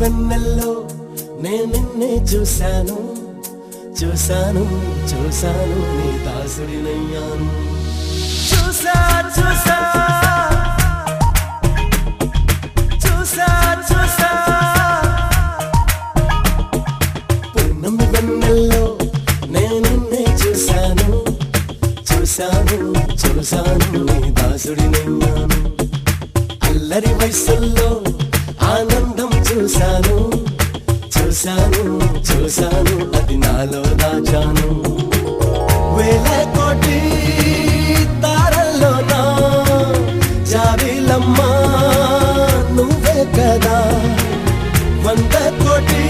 వెన్నెల్లో నిన్నే చూశాను చూశాను చూశాను నీ దాసుడినయ్యాను చూసా చూసా చూసా చూసా పూర్ణమి వెన్నెల్లో నిన్నే చూశాను చూశాను చూశాను నీ దాసుడినయ్యాను అల్లరి వయసుల్లో ఆనందం చూశాను చూశాను చూశాను అది నాలో దాచాను వేల కోటి తారల్లోనా జాబిలమ్మ నువ్వే కదా 100 కోటి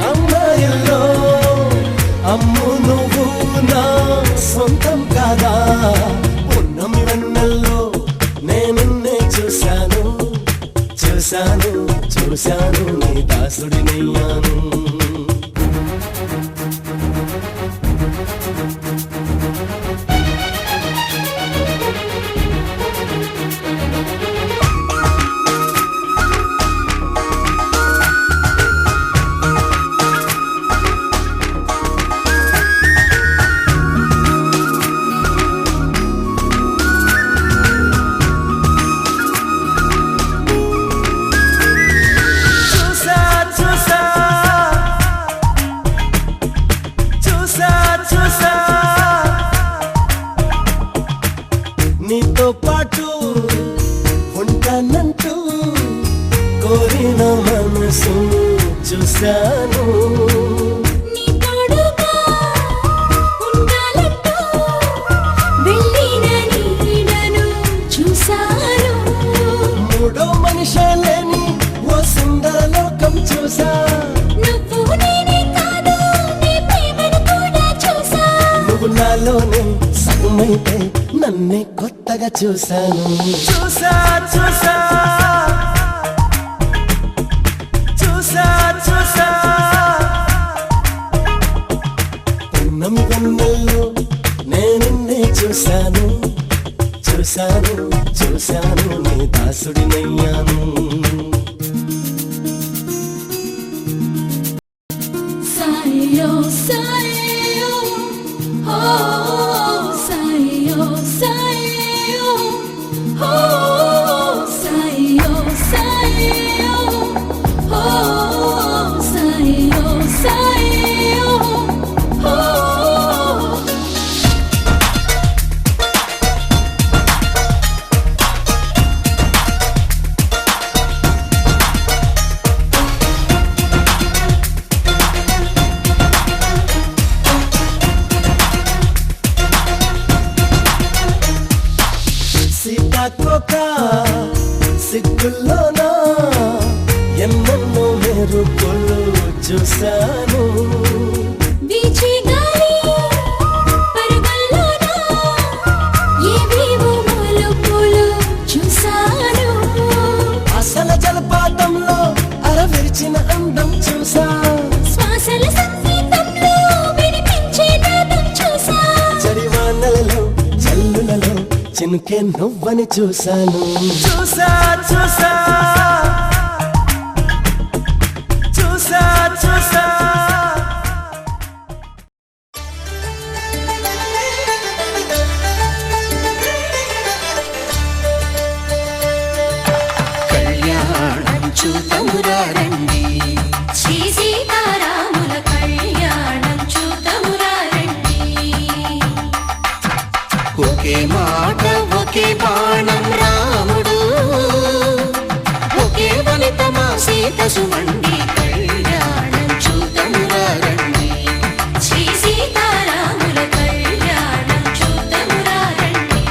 అమ్మాయిల్లో అమ్ము నువ్వు నా సొంతం కాదా ఉన్నమి వెన్నెల్లో నిన్నే చూశాను చూశాను చూశాను నీ దాసుడినయ్యాను నీతో పాటు ఉంటానంటూ కోరిన మనసు చూశాను మూడో మనిషి లేని ఓ సుందర లోకం చూసా నువ్వు నాలోనే సగమైతే నన్నే కొత్తగా చూశాను చూసా చూసా చూసా చూసా పూర్ణమి వెన్నెల్లో నిన్నే చూశాను చూశాను చూశాను నీ దాసుడినయ్యాను సాయో సాయో oh sayo sayo oh sayo sayo oh sayo sayo oh సీతాకోక సిగ్గుల్లోనా ఎన్నెన్నో మెరుపులు చూశాను. వీచే గాలి పరుగుల్లోనా ఏవేవో మలుపులు చూశాను. అసల జలపాతంలో అరవిరిచిన అందం చూసా. శ్వాసల సంగీతంలో వినిపించే నాదం చూసా. చరివానలలో జల్లులలో చినుకే నువ్వని చూశాను. చూసా చూసా చూసా చూసా కళ్యాణం చూతమురా రండి, శ్రీ సీతారాముల కళ్యాణం చూతమురా రండి. ఒకే మాట ఒకే బాణం రాముడు, ఒకే వనిత మా సీత సుమండి. కళ్యాణం చూతమురా రండి, శ్రీ సీతారాముల కళ్యాణం చూతమురా రండి.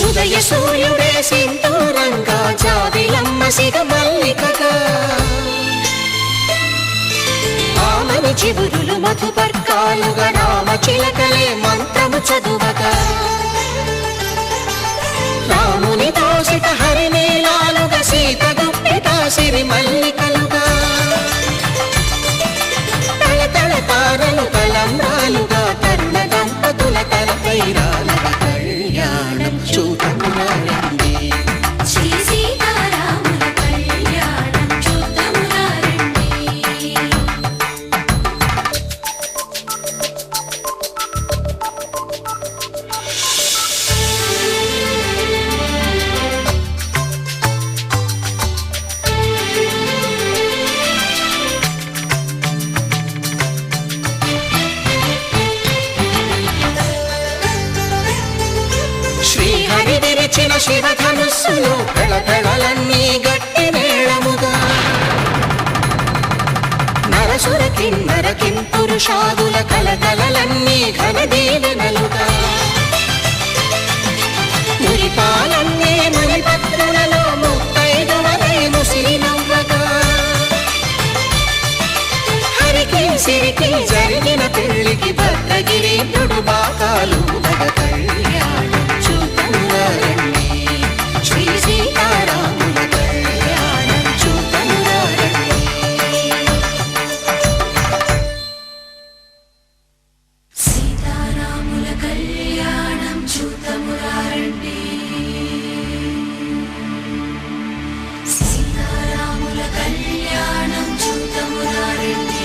ఉదయ సూర్యుడే సింధూరంగా, జాబిలమ్మ సిగ మల్లికగా, ఆమని చివురులు మధుపర్కాలుగా, రామ చిలకలే మంత్రము చదువగా, రాముని దోసిట హరినీలాలుగా, సీత గుప్పిట సిరి మల్లికలుగా, తల తల తారలు తలంబ్రాలుగా, తరుణ దంపతుల తలపైరాలుగా. కళ్యాణం చూతమురా రండి, శ్రీ సీతారాముల కళ్యాణం చూతమురా రండి. శ్రీహరి విరిచిన శివధనుస్సులు పెళపెళలన్నీ గట్టి మేళముగా, నరసుర కిన్నర కింపురుషాదుల కలకలలన్నీ ఘన దీవెనలుగా, మురిపాలన్నీ మణిపత్రులలో ముత్తైదువలై ముసిరి నవ్వగా, హరికి సిరికి జరిగిన పెళ్లికి భద్రగిరీంద్రుడు బాకాలు ఊదగ. కళ్యాణం చూతమురా రండి, శ్రీ సీతారాముల కళ్యాణం చూతమురా రండి. సీతారాముల కళ్యాణం చూతమురా రండి. సీతారాముల కళ్యాణం చూతమురా రండి.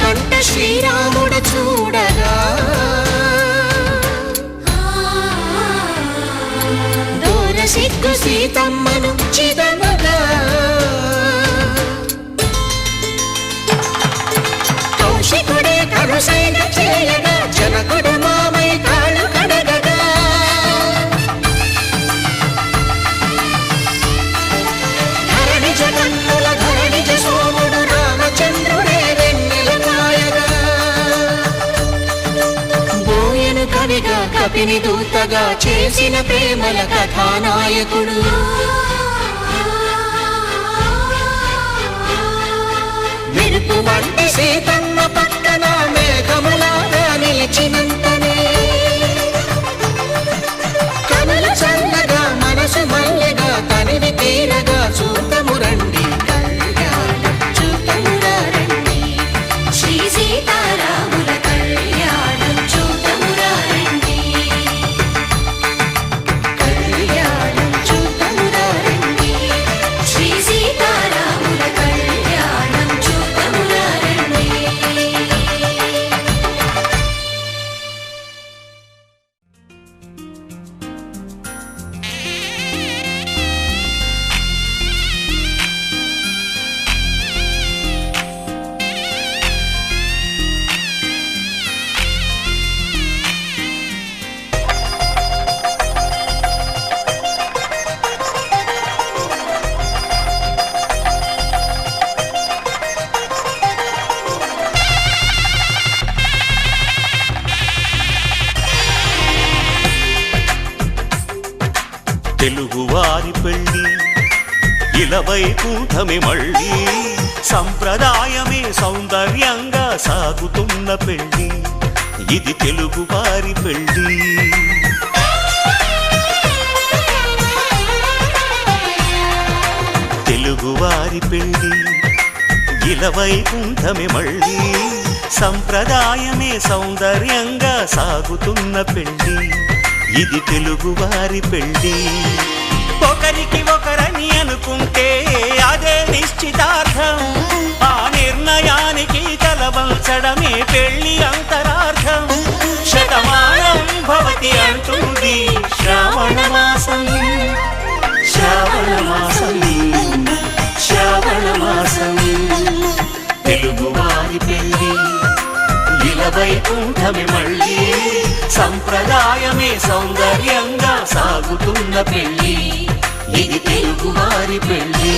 కంట శ్రీరాముడు చూడగా, దూర సిగ్గు సీతమ్మను చిదమగా, కౌశికుడే కరుసైన చేయగా, జనకుడు మామై కాళ్ళు కడగగా, ధరణి జగన్నుల ధరణి సోముడు రామచంద్రుడే వెన్నెల కాయగా, బోయను కవిగా కపిని దూతగా చేసిన ప్రేమల కథానాయకుడు. మెరుపు వంటి సీతమ్మ పక్కన మేఘములాగా నిలిచినంతనే కనులు చల్లగా మనసు మల్లెగా తనివి తీరగా చూతము రండి, కళ్యాణం చూతమురా రండి. శ్రీ సీతారాముల కళ్యాణం చూతమురా రండి. కళ్యాణం చూతమురా రండి. శ్రీ సీతారాముల కళ్యాణం చూతమురా రండి. తెలుగువారి పెళ్ళి ఇలవైకుంఠమే మళ్ళీ సంప్రదాయమే సౌందర్యంగా సాగుతున్న పెళ్ళి, ఇది తెలుగువారి పెళ్ళి. తెలుగువారి పెళ్ళి ఇలవైకుంఠమే మళ్ళీ సంప్రదాయమే సౌందర్యంగా సాగుతున్న పెళ్ళి, ఇది తెలుగువారి పెళ్ళి. ఒకరికి ఒకరని అనుకుంటే అదే నిశ్చితార్థం, ఆ నిర్ణయానికి తలవంచడమే పెళ్ళి అంతరార్థం. శతమానం భవతి అంటుంది శ్రావణ మాసం, శ్రావణ మాసం, శ్రావణ మాసం. తెలుగువారి పెళ్ళి ఇలవైకుంఠమే మళ్ళీ సంప్రదాయమే సౌందర్యంగా సాగుతున్న పెళ్ళి, ఇది తెలుగువారి పెళ్ళి.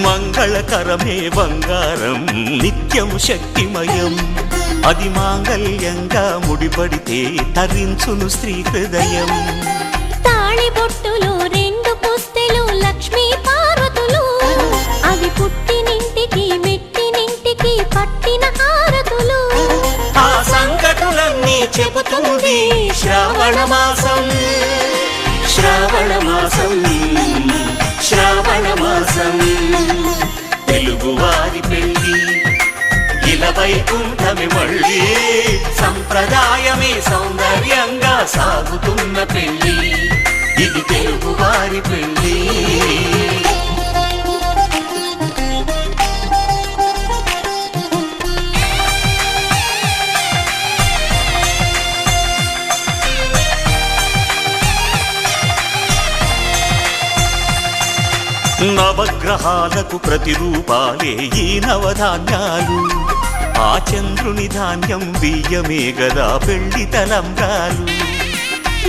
మంగళకరమే బంగారం నిత్యం శక్తిమయం, అది మాంగళ్యంగా ముడిపడితే తరించును స్త్రీ హృదయం. తాళిబొట్టులో రెండు పుస్తెలు లక్ష్మీ పార్వతులు, అవి పుట్టినింటికి మెట్టినింటికి పట్టిన హారతులు. ఆ సంకటులన్నీ చెబుతుంది శ్రావణ మాసం, శ్రావణ మాసం, శ్రావణ మాసం. తెలుగువారి పెళ్ళి ఇలవైకుంఠమే మళ్ళీ సంప్రదాయమే సౌందర్యంగా సాగుతున్న పెళ్ళి, ఇది తెలుగువారి పెళ్ళి. నవగ్రహాలకు ప్రతిరూపాలే ఈ నవధాన్యాలు, ఆ చంద్రుని ధాన్యం బియ్యమే గదా పెళ్లి తలంబ్రాలు.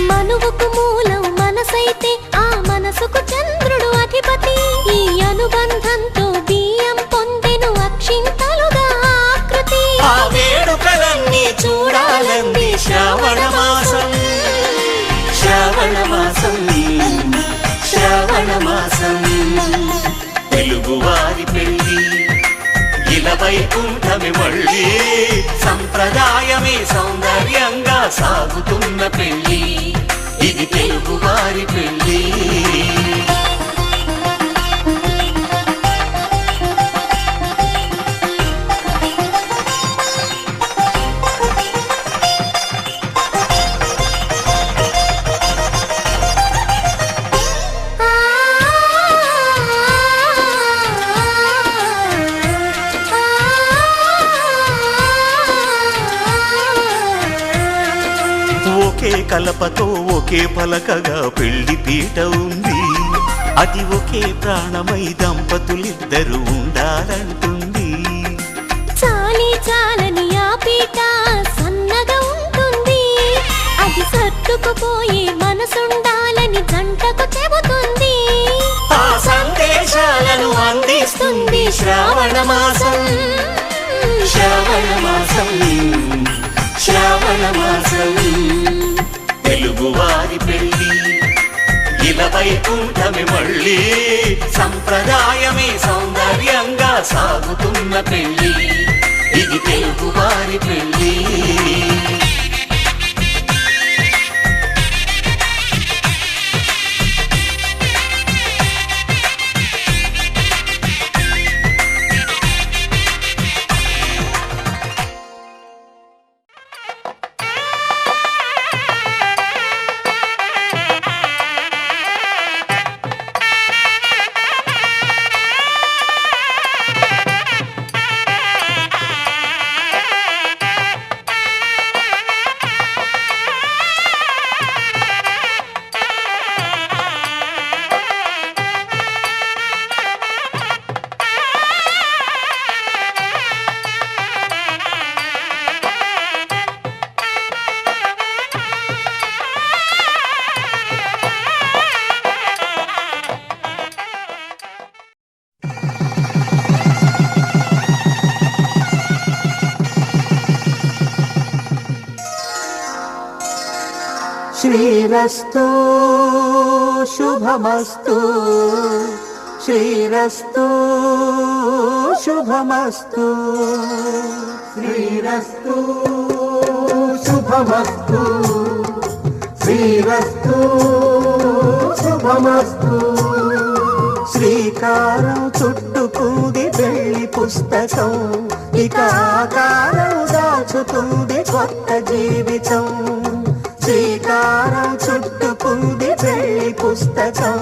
మనువుకు మూలం మనసైతే ఆ మనసుకు చంద్రుడు అధిపతి, ఈ అనుబంధంతో బియ్యం పొందెను అక్షింతలుగా ఆకృతి. ఆ వేడుకలన్నీ చూడాలంది శ్రావణ మాసం, శ్రావణ మాసం, శ్రావణ మాసం. తెలుగువారి పెళ్ళి ఇలవైకుంఠమే మళ్ళీ సంప్రదాయమే సౌందర్యంగా సాగుతున్న పెళ్ళి, ఇది తెలుగువారి పెళ్ళి. ఒకే కలపతో ఒకే పలకగా పెళ్లి పీట ఉంది. అది ఒకే ప్రాణమై దంపతులిద్దరూ ఉండాలంటుంది. చాలి చాలని ఆ పీట సన్నగా ఉంటుంది. అది సర్దుకుపోయే మనసుండాలని జంటకు చెబుతుంది. ఆ సందేశాలను అందిస్తుంది శ్రావణ మాసం. శ్రావణ మాసం, శ్రావణ మాసం. తెలుగువారి పెళ్లి ఇలా వైకుంఠమే మళ్ళీ. సంప్రదాయమే సౌందర్యంగా సాగుతున్న పెళ్లి. ఇది తెలుగువారి పెళ్లి. శ్రీరస్తు శుభమస్తు, శ్రీరస్తు శుభమస్తు, శ్రీరస్తు శుభమస్తు, శ్రీరస్తు శుభమస్తు. శ్రీకారం చుట్టుకుంది పెళ్లి పుస్తకం, ఇక ఆకారం దాచుతుంది కొత్త జీవితం. శ్రీకారం చుట్టుకుంది పెళ్లి పుస్తకం,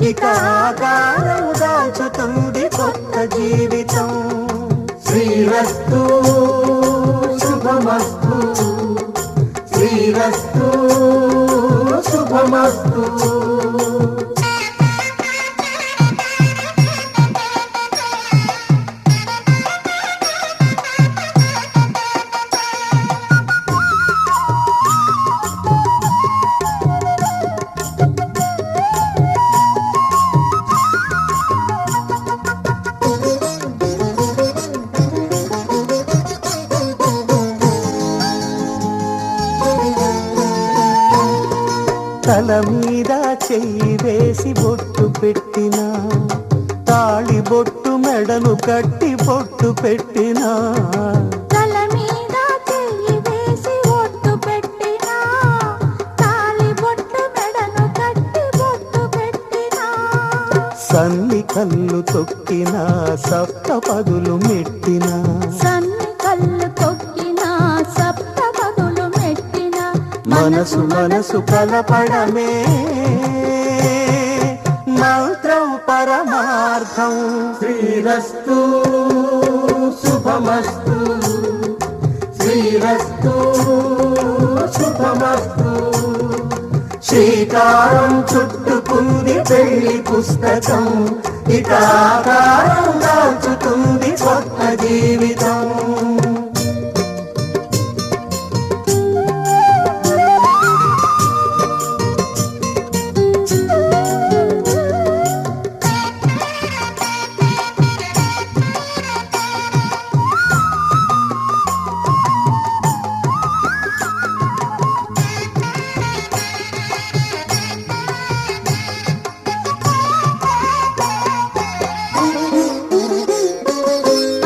ఇక ఆకారం దాచుతుంది కొత్త జీవితం. శ్రీరస్తు శుభమస్తు, శ్రీరస్తు శుభమస్తు. తల మీద చెయ్యి వేసి బొట్టు పెట్టినా, తాళి బొట్టు మెడను కట్టి బొట్టు పెట్టినా. తల మీద చెయ్యి వేసి బొట్టు పెట్టినా, తాళి బొట్టు మెడను కట్టి బొట్టు పెట్టినా. సన్ని కళ్ళు తొక్కినా, సప్త పదులు మెట్టినా, సన్ని కళ్ళు తొక్కినా, సప్త పదులు మెట్టినా. మనసు మనసు కలపడమే మంత్రం పరమార్థం. శ్రీరస్తు శుభమస్తు, శ్రీరస్తు శుభమస్తు. శ్రీకారం చుట్టుకుంది పెళ్లి పుస్తకం, ఇక ఆకారం దాచుతుంది కొత్త జీవితం.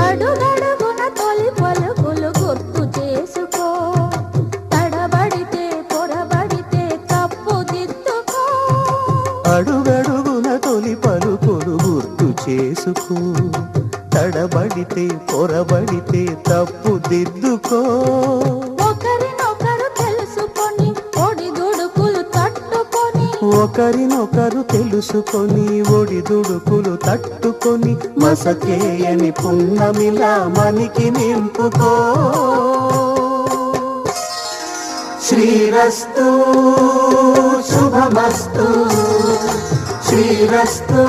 అడుగడుగున తొలి పలుకులు గుర్తు చేసుకో, తడబడితే పొరబడితే తప్పు దిద్దుకో. అడుగడుగున తొలి పలుకులు గుర్తు చేసుకో, తడబడితే పొరబడితే తప్పు దిద్దుకో. ఒకరినొకరు తెలుసుకొని ఒడిదుడుకులు తట్టుకొని, ఒకరినొకరు తెలుసుకొని ఒడిదుడుకులు తట్టుకొని, మసకేయని పున్నమిలా మనికి నింపుకో. శ్రీరస్తు శుభమస్తు శ్రీరస్తు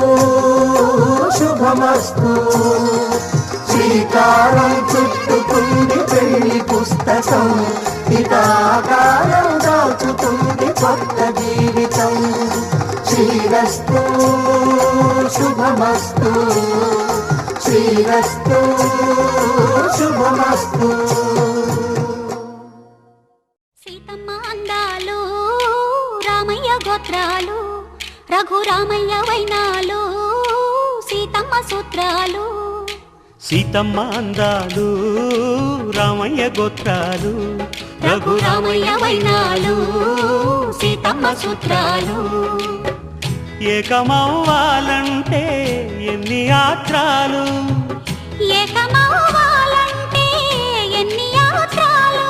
శుభమస్తు శ్రీకారం చుట్టుకుంది పెళ్లి పుస్తకం హితాకారం దాచుతుంది కొత్త జీవితం శ్రీరస్తు శుభమస్తు శ్రీరస్తు శుభమస్తు సీతమ్మ అందాలు రామయ్య గోత్రాలు రఘురామయ్య వైనాలు సీతమ్మ సూత్రాలు సీతమ్మ అందాలు రామయ్య గోత్రాలు రఘురామయ్య వైనాలు సీతమ్మ సూత్రాలు ఏకమవ్వాలంటే ఎన్ని యాత్రాలు ఏకమవ్వాలంటే ఎన్ని యాత్రాలు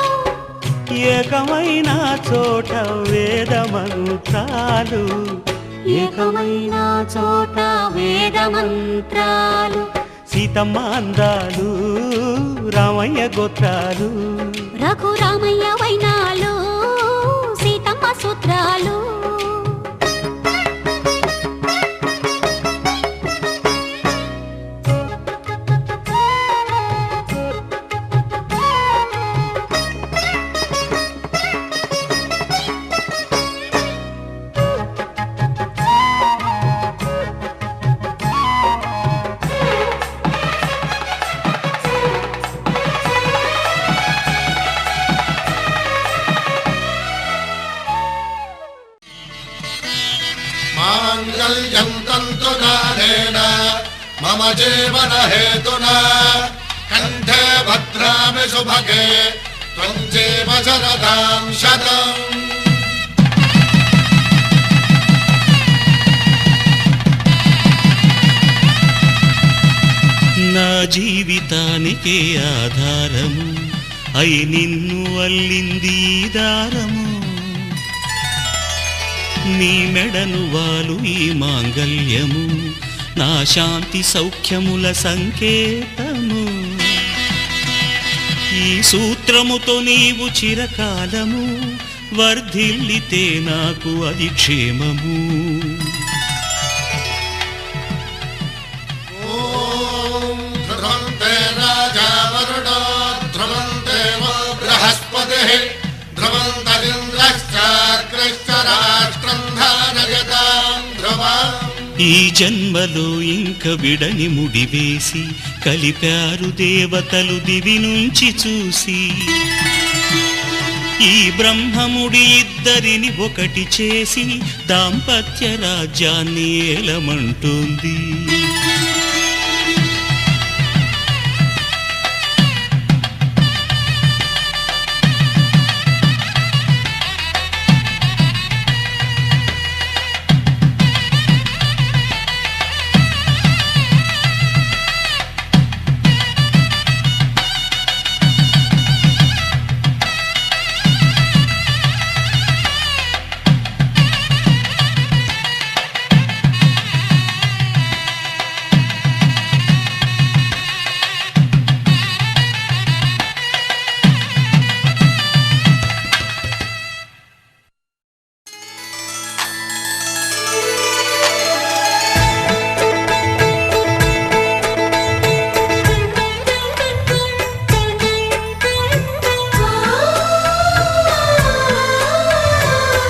ఏకమైన చోట వేద మంత్రాలు ఏకమైన చోట వేద మంత్రాలు సీతమ్మ అందాలు రామయ్య గోత్రాలు రఘురామయ్య వైనాలు సీతమ్మ సూత్రాలు మాంగళ్యం తంతునానేన మమ జీవన హేతునా కంఠే భద్రామి శుభగే త్వం జీవ శరదాం శతం నా జీవితానికే ఆధారము అయి నిన్ను అల్లింది ఈ దారము నీ మెడను వాలు ఈ మాంగళ్యము నా శాంతి సౌఖ్యముల సంకేతము ఈ సూత్రముతో నీవు చిరకాలము వర్ధిల్లితే నాకు అది క్షేమము ఓం ధ్రువంతే రాజా వరుణో ధ్రువంతే బృహస్పతిః ధ్రువంతరింద్రశ్చాగ్రశ్చ రాష్ట్రం ధారయతాం ధ్రువం ఈ జన్మలో ఇంక విడని ముడివేసి కలిపారు దేవతలు దివి నుంచి చూసి ఈ బ్రహ్మముడి ఇద్దరిని ఒకటి చేసి దాంపత్య రాజ్యాన్ని ఏలమంటోంది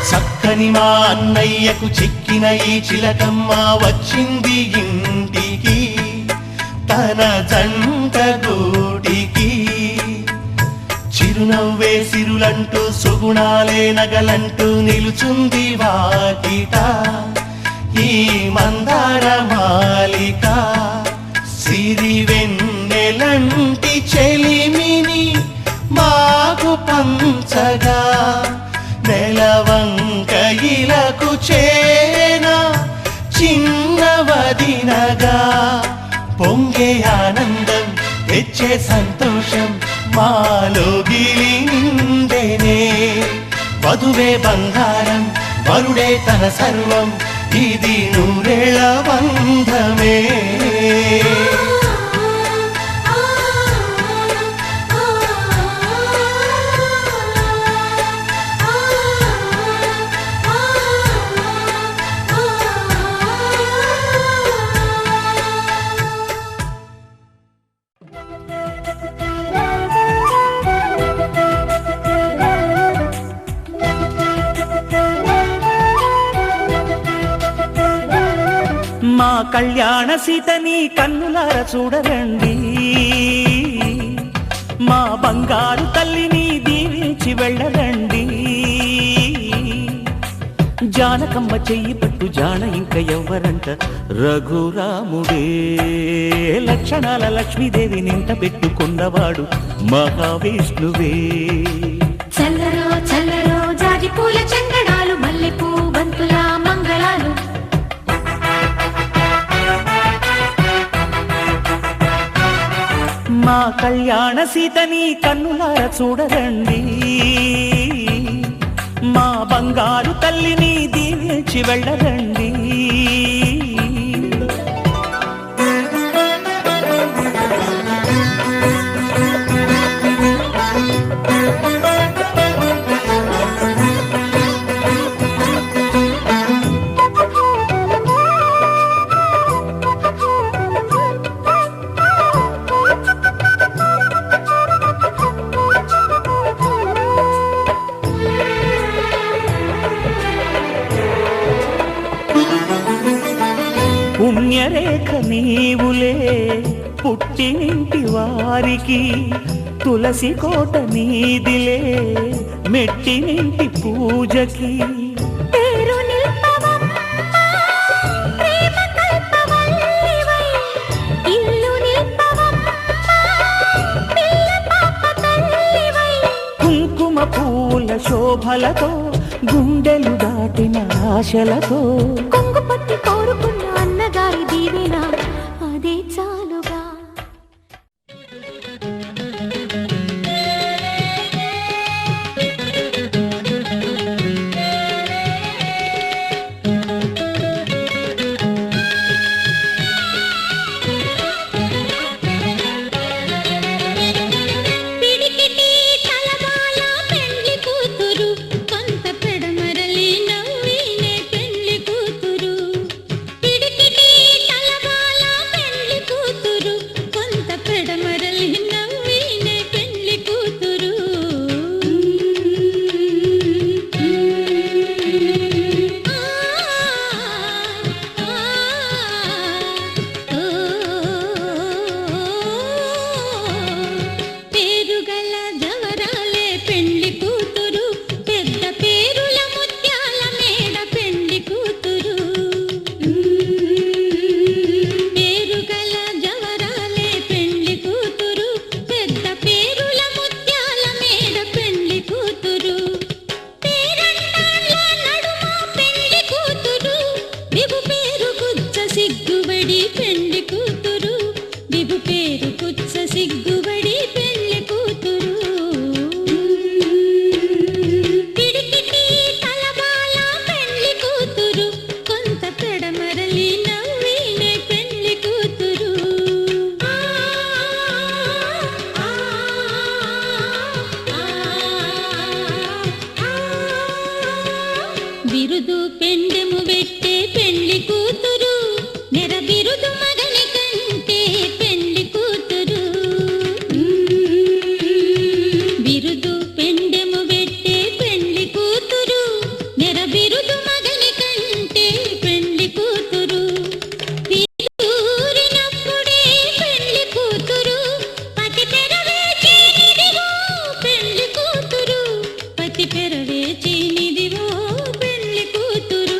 చక్కని మా అన్నయ్యకు చిక్కిన ఈ చిలకమ్మ వచ్చింది ఇంటికి తన జంట గూటికి చిరునవ్వే సిరులంటూ సుగుణాలే నగలంటూ నిలుచుంది వాకిట ఈ మందార మాలిక సిరి వెన్నెలంటి చెలిమిని మాకు పంచగా నెలవంక ఇలకు చేరేనా చిన్నవదినగా పొంగే ఆనందం తెచ్చే సంతోషం మాలో గిలి నిండెనే వధువే బంగారం వరుడే తన సర్వం ఇది నూరేళ్ల బంధమే మా కళ్యాణ సీతని కన్నులార చూడరండి, మా బంగారు తల్లిని దీవించి వెళ్ళరండి. జానకమ్మ చెయ్యి పట్టు జాన ఇంక ఎవ్వరంట, రఘురాముడే లక్షణాల లక్ష్మీదేవి నింట పెట్టుకున్నవాడు మహావిష్ణువే. చల్లరో చల్లరో జాజి పూల చందనాలు, మల్లెపూ బంతుల మంగళాలు. మా కళ్యాణ సీతని కన్నులార చూడరండి, మా బంగారు తల్లిని దీవించి వెళ్ళరండి. పుణ్యరేఖ నీవులే పుట్టినింటి వారికి, తులసి కోట నీదిలే మెట్టినింటి పూజకి. పేరు నిల్పవమ్మా, ప్రేమ కల్పవల్లివై, ఇల్లు నిల్పవమ్మా, పిల్ల పాప తల్లివై. కుంకుమ పూల శోభలతో గుండెలు దాటిన ఆశలతో, కొంగు పట్టి కోరుకున్న అన్నగారి దీవెన అదే చాలుగా. పిడికిటి తలవాల పెండ్లి కూతురు, కొంత పెడమరలి నవ్వినే పెండ్లి కూతురు. పిడికిటి తలవాల పెండ్లి కూతురు, కొంత పెడమరలి నవ్వినే పెండ్లి కూతురు. పేరుగల జవరాలే పెండ్లి కూతురు, పెద్ద పేరుల ముత్యాల మేడ పెండ్లి కూతురు. పేరుగల జవరాలే పెండ్లి కూతురు, పెద్ద పేరుల ముత్యాల మేడ పెండ్లి కూతురు. పేరంటాళ్ళ నడుమ పెండ్లి కూతురు, బిగు పేరు కుచ్చ సిగ్గుబడి పెండ్లి కూతురు. బిగు పేరు కుచ్చ సిగ్గుబడి పెండ్లి కూతురు. పిడికిటి తలబాల పెండ్లి కూతురు, కొంత పెడమరలి నవ్వినే పెండ్లి కూతురు. బిరుదు పెండెము పెట్టే పెండ్లి కూతురు, నెర బిరుదు మగని కంటే పెండ్లి కూతురు. బిరుదు పెండెము పెట్టే పెండ్లి కూతురు, నెర బిరుదు మగని కంటే పెండ్లి కూతురు. ఊరినప్పుడే పెండ్లి కూతురు, పతి పెరవేచినిదివో పెండ్లి కూతురు. పతి పెరవేచినిదివో పెండ్లి కూతురు.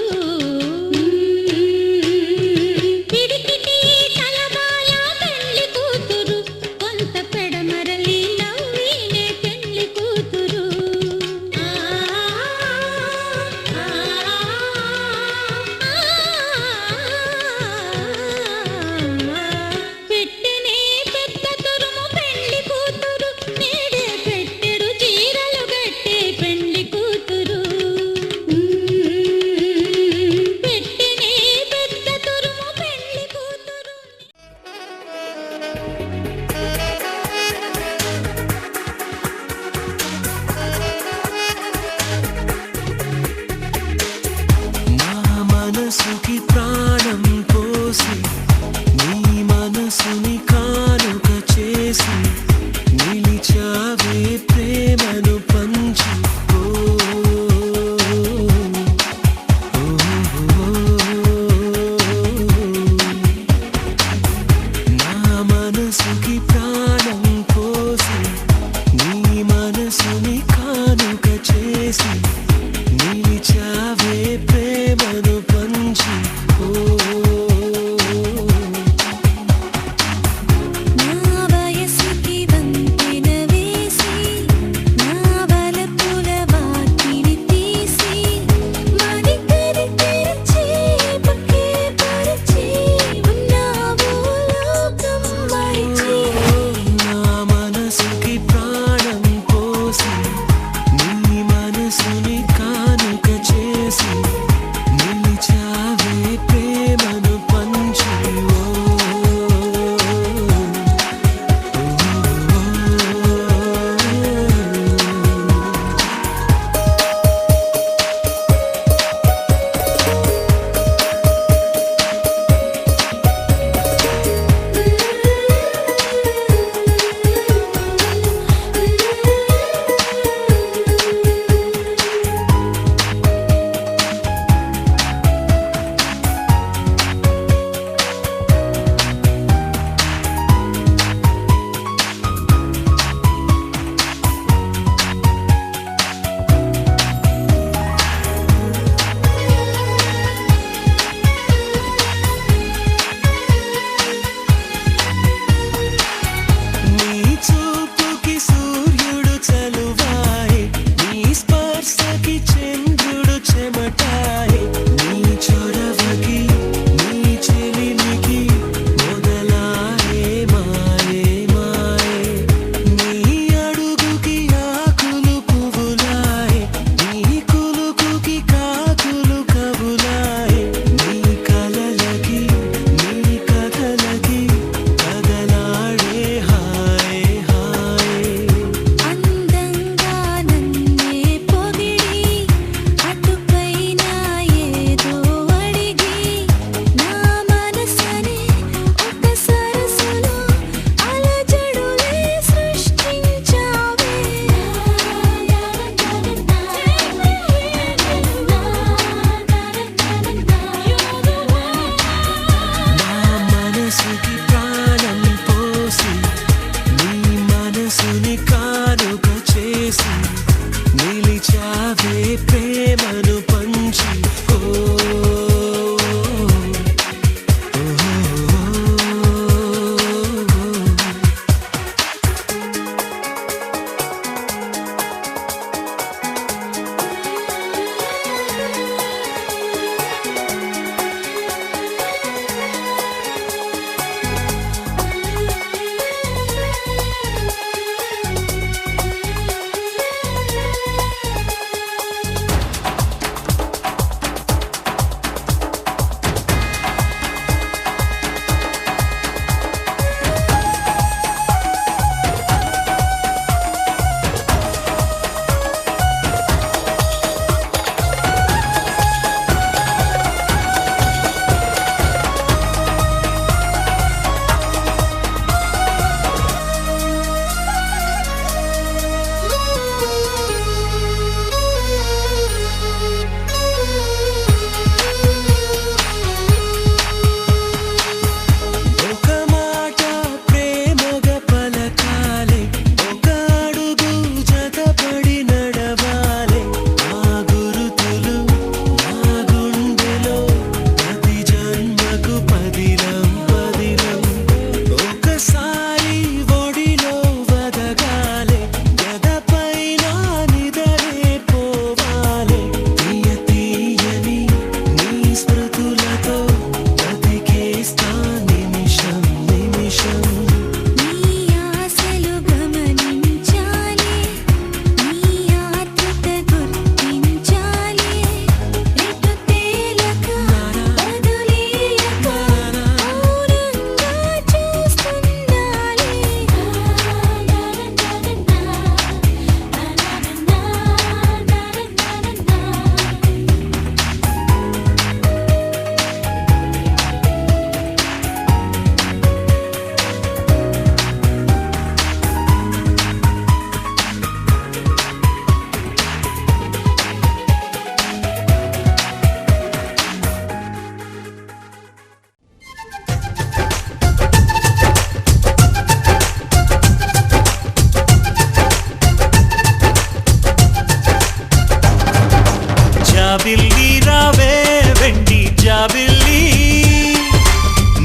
జాబిల్లి రావే వెండి జాబిల్లి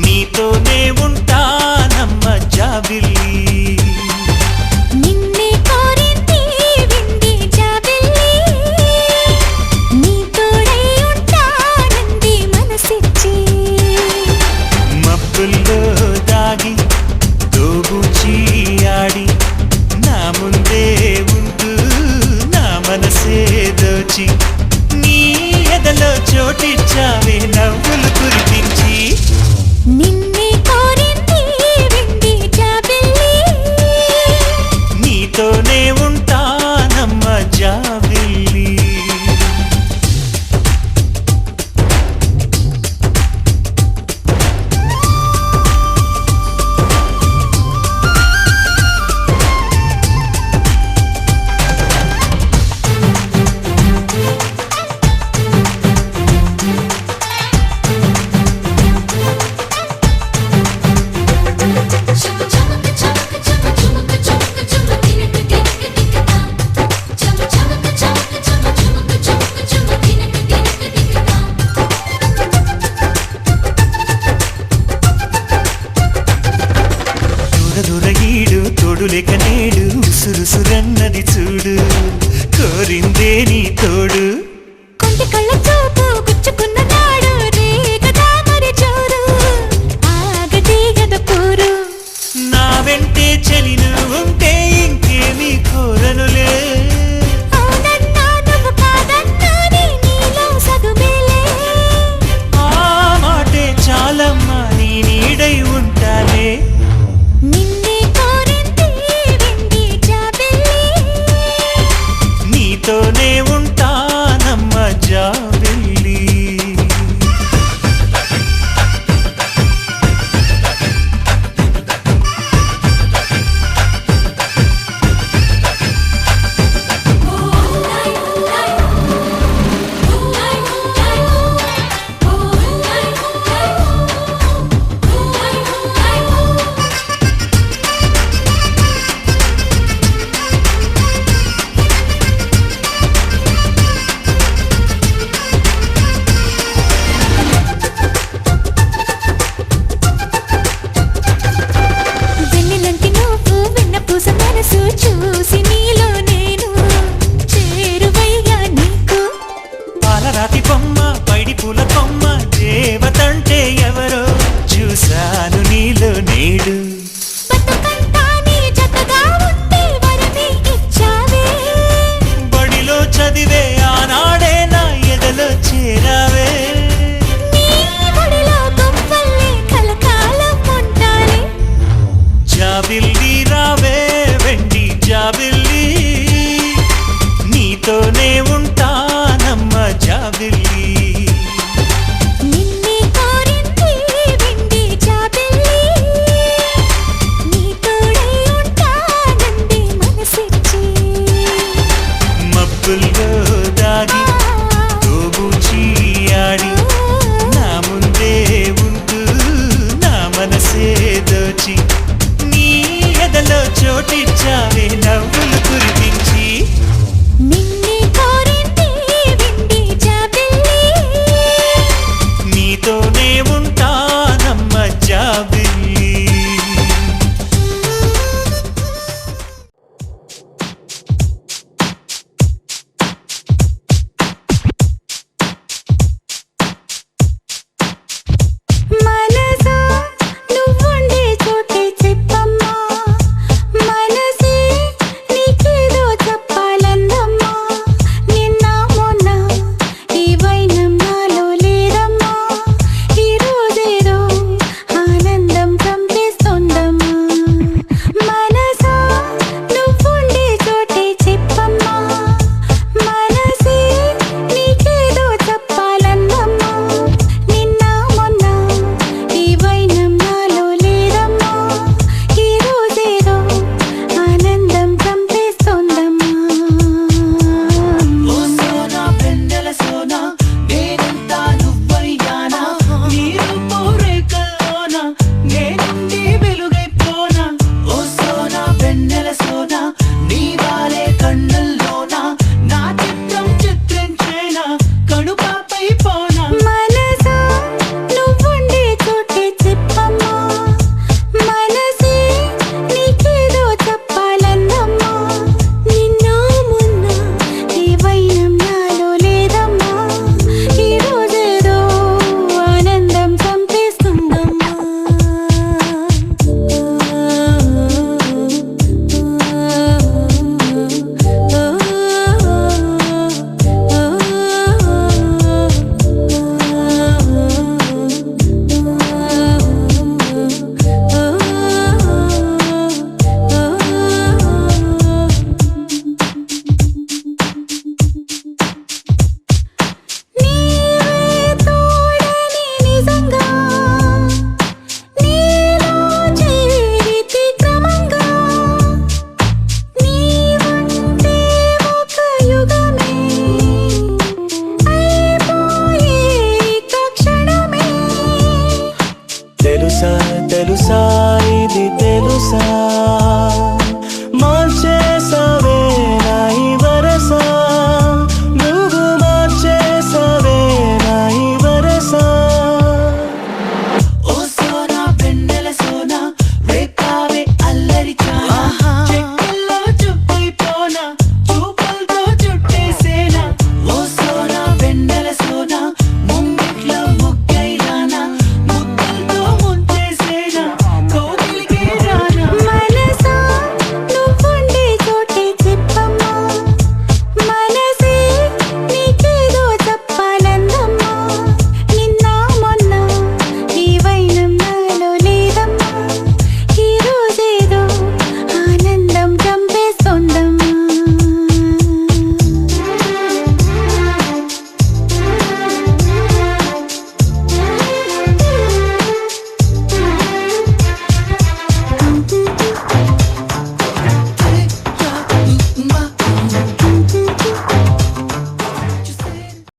నీతోనే ఉంటానమ్మ జాబిల్లి నిన్నే కోరింది వింది జాబిల్లి నీ తోడై ఉంటానంది మనసిచ్చి మబ్బుల్లో దాగి దోబూచి ఆడి నా ముందే ఉంటూ నా మనసే దోచి నీ ఎదలో చోటిచ్చావే నవ్వులు కురిపించి నిన్నే కోరింది వింది జాబిల్లి నీతోనే ఉంటానమ్మ జాబిల్లి దూరదూరగీడు తోడులేక నేడు సురుసురన్నది చూడు కోరిందే నీ తోడు కొంటి కళ్ళ చూపు గుచ్చుకున్న నాడు రేగదా మరి చూడు ఆగది గద పూరు నా వెంటే చెలిను ఉంటే ఇంకేమీ కోరనులే అవునన్నా నువ్వు కాదన్నా నీలో సగుమేలే ఆ మాటే చాలమ్మా నీ నీడై ఉంటానే నిన్నే కోరింది వింది జాబిల్లి నీతోనే ఉంటానమ్మ జాబిల్లి వెన్నెలంటి నువ్వు వెన్న పూస మనసు చూసి నీలో నేను చేరువయ్యా నీకు పాలరాతి బొమ్మ పైడి పూల కొమ్మ దేవతంటే ఎవరో చూశాను నీలో నేడు బతుకంతా నీ జతగా ఉంటే వరమే ఇచ్చావే బడిలో చదివే ఆనాడు